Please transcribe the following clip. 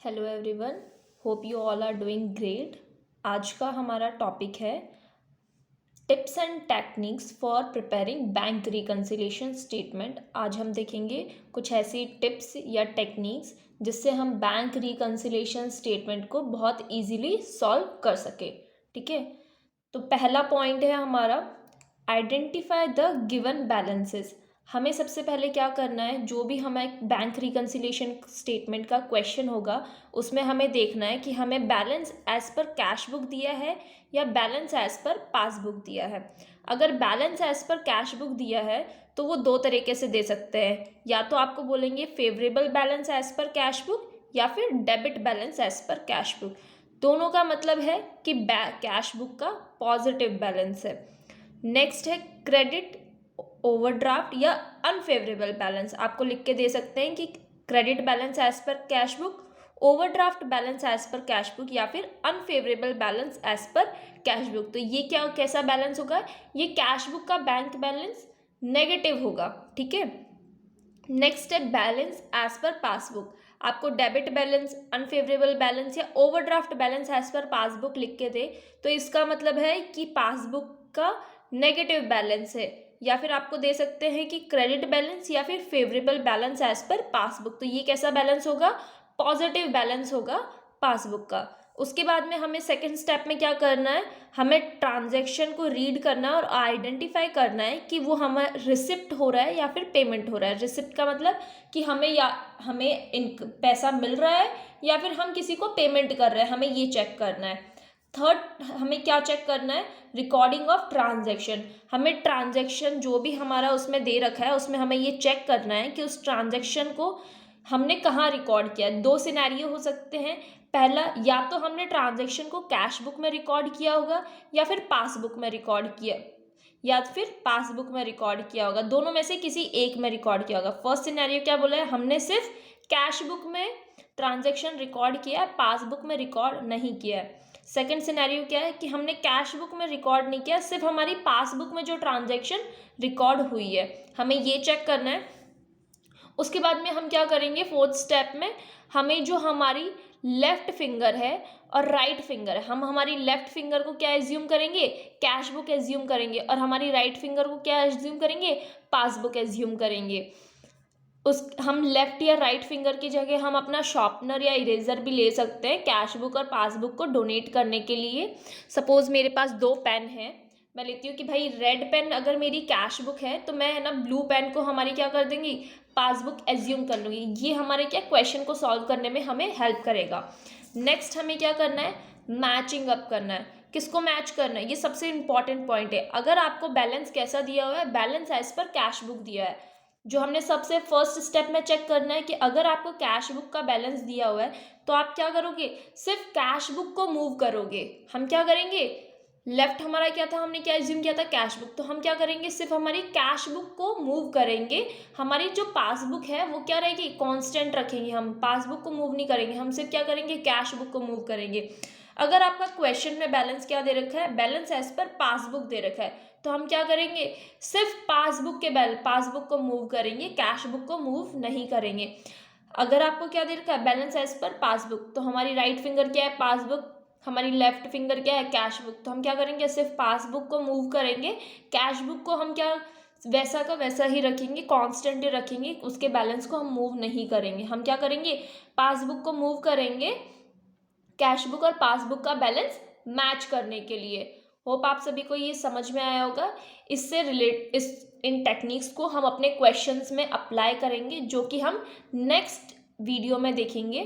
Hello everyone, hope you all are doing great. आज का हमारा टॉपिक है tips and techniques for preparing bank reconciliation statement. आज हम देखेंगे कुछ ऐसी टिप्स या टेक्निक्स जिससे हम बैंक रिकन्सिलिएशन स्टेटमेंट को बहुत इजीली सॉल्व कर सके। ठीक है, तो पहला पॉइंट है हमारा आइडेंटिफाई द गिवन बैलेंसेस। हमें सबसे पहले क्या करना है, जो भी हमें बैंक रिकन्सिलिएशन स्टेटमेंट का क्वेश्चन होगा उसमें हमें देखना है कि हमें balance as per cash book दिया है या बैलेंस एज पर पासबुक दिया है। अगर balance as per cash book दिया है तो वो दो तरीके से दे सकते हैं, या तो आपको बोलेंगे favourable balance as per cash book या फिर debit balance as per cash book. दोनों का मतलब है कि कैश बुक का पॉजिटिव बैलेंस है। नेक्स्ट है क्रेडिट ओवरड्राफ्ट या अनफेवरेबल बैलेंस। आपको लिख के दे सकते हैं कि credit balance as per cash book, overdraft balance as per cash book या फिर unfavourable balance as per cash book. तो ये क्या कैसा बैलेंस होगा, ये कैश बुक का बैंक बैलेंस नेगेटिव होगा। ठीक है, नेक्स्ट है बैलेंस एज पर पासबुक। आपको डेबिट बैलेंस, अनफेवरेबल बैलेंस या overdraft balance as per passbook लिख के दे तो इसका मतलब है कि पासबुक का नेगेटिव बैलेंस है, या फिर आपको दे सकते हैं कि क्रेडिट बैलेंस या फिर favourable balance as per passbook. तो ये कैसा बैलेंस होगा, पॉजिटिव बैलेंस होगा पासबुक का। उसके बाद में हमें सेकंड स्टेप में क्या करना है, हमें ट्रांजैक्शन को रीड करना है और आइडेंटिफाई करना है कि वो हमें रिसिप्ट हो रहा है या फिर पेमेंट हो रहा है। रिसिप्ट का मतलब कि हमें पैसा मिल रहा है या फिर हम किसी को पेमेंट कर रहे हैं, हमें ये चेक करना है। थर्ड, हमें क्या चेक करना है, रिकॉर्डिंग ऑफ ट्रांजैक्शन। हमें ट्रांजैक्शन जो भी हमारा उसमें दे रखा है उसमें हमें ये चेक करना है कि उस ट्रांजैक्शन को हमने कहाँ रिकॉर्ड किया है। दो सिनेरियो हो सकते हैं, पहला या तो हमने ट्रांजैक्शन को कैश बुक में रिकॉर्ड किया होगा या फिर पासबुक में रिकॉर्ड किया, या फिर पासबुक में रिकॉर्ड किया होगा। दोनों में से किसी एक में रिकॉर्ड किया होगा। फर्स्ट सिनेरियो क्या बोला है, हमने सिर्फ कैश बुक में ट्रांजैक्शन रिकॉर्ड किया है, पासबुक में रिकॉर्ड नहीं किया है। सेकंड सिनेरियो क्या है कि हमने कैश बुक में रिकॉर्ड नहीं किया, सिर्फ हमारी पासबुक में जो ट्रांजैक्शन रिकॉर्ड हुई है, हमें ये चेक करना है। उसके बाद में हम क्या करेंगे, फोर्थ स्टेप में हमें जो हमारी लेफ्ट फिंगर है और राइट फिंगर है, हम हमारी लेफ्ट फिंगर को क्या एज्यूम करेंगे, कैश बुक एज्यूम करेंगे, और हमारी राइट फिंगर को क्या एज्यूम करेंगे, पासबुक एज्यूम करेंगे। हम लेफ्ट या राइट फिंगर की जगह हम अपना शार्पनर या इरेजर भी ले सकते हैं कैश बुक और पासबुक को डोनेट करने के लिए। सपोज मेरे पास दो पेन है, मैं लेती हूँ कि भाई रेड पेन अगर मेरी कैश बुक है तो मैं है ना ब्लू पेन को हमारी क्या कर देंगी, पासबुक एज्यूम कर लूँगी। ये हमारे क्या क्वेश्चन को सॉल्व करने में हमें हेल्प करेगा। नेक्स्ट हमें क्या करना है, मैचिंग अप करना है। किसको मैच करना है, ये सबसे इंपॉर्टेंट पॉइंट है। अगर आपको बैलेंस कैसा दिया हुआ है, balance as per cash book दिया है, जो हमने सबसे फर्स्ट स्टेप में चेक करना है कि अगर आपको कैश बुक का बैलेंस दिया हुआ है तो आप क्या करोगे, सिर्फ कैश बुक को मूव करोगे। हम क्या करेंगे, लेफ्ट हमारा क्या था, हमने क्या एज्यूम किया था, कैश बुक, तो हम क्या करेंगे, सिर्फ हमारी कैश बुक को मूव करेंगे। हमारी जो पासबुक है वो क्या रहेगी, कांस्टेंट रखेंगे, हम पासबुक को मूव नहीं करेंगे, हम सिर्फ क्या करेंगे, कैश बुक को मूव करेंगे। अगर आपका क्वेश्चन में बैलेंस क्या दे रखा है, बैलेंस एज पर पासबुक दे रखा है, तो हम क्या करेंगे, सिर्फ पासबुक को मूव करेंगे, कैश बुक को मूव नहीं करेंगे। अगर आपको क्या दे रखा है, बैलेंस एज पर पासबुक, तो हमारी राइट फिंगर क्या है, पासबुक, हमारी लेफ्ट फिंगर क्या है, कैश बुक, तो हम क्या करेंगे, सिर्फ पासबुक को मूव करेंगे। कैश बुक को हम क्या वैसा का वैसा ही रखेंगे, कांस्टेंट ही रखेंगे, उसके बैलेंस को हम मूव नहीं करेंगे। हम क्या करेंगे, पासबुक को मूव करेंगे कैश बुक और पासबुक का बैलेंस मैच करने के लिए। होप आप सभी को ये समझ में आया होगा। इन टेक्निक्स को हम अपने क्वेश्चंस में अप्लाई करेंगे, जो कि हम नेक्स्ट वीडियो में देखेंगे।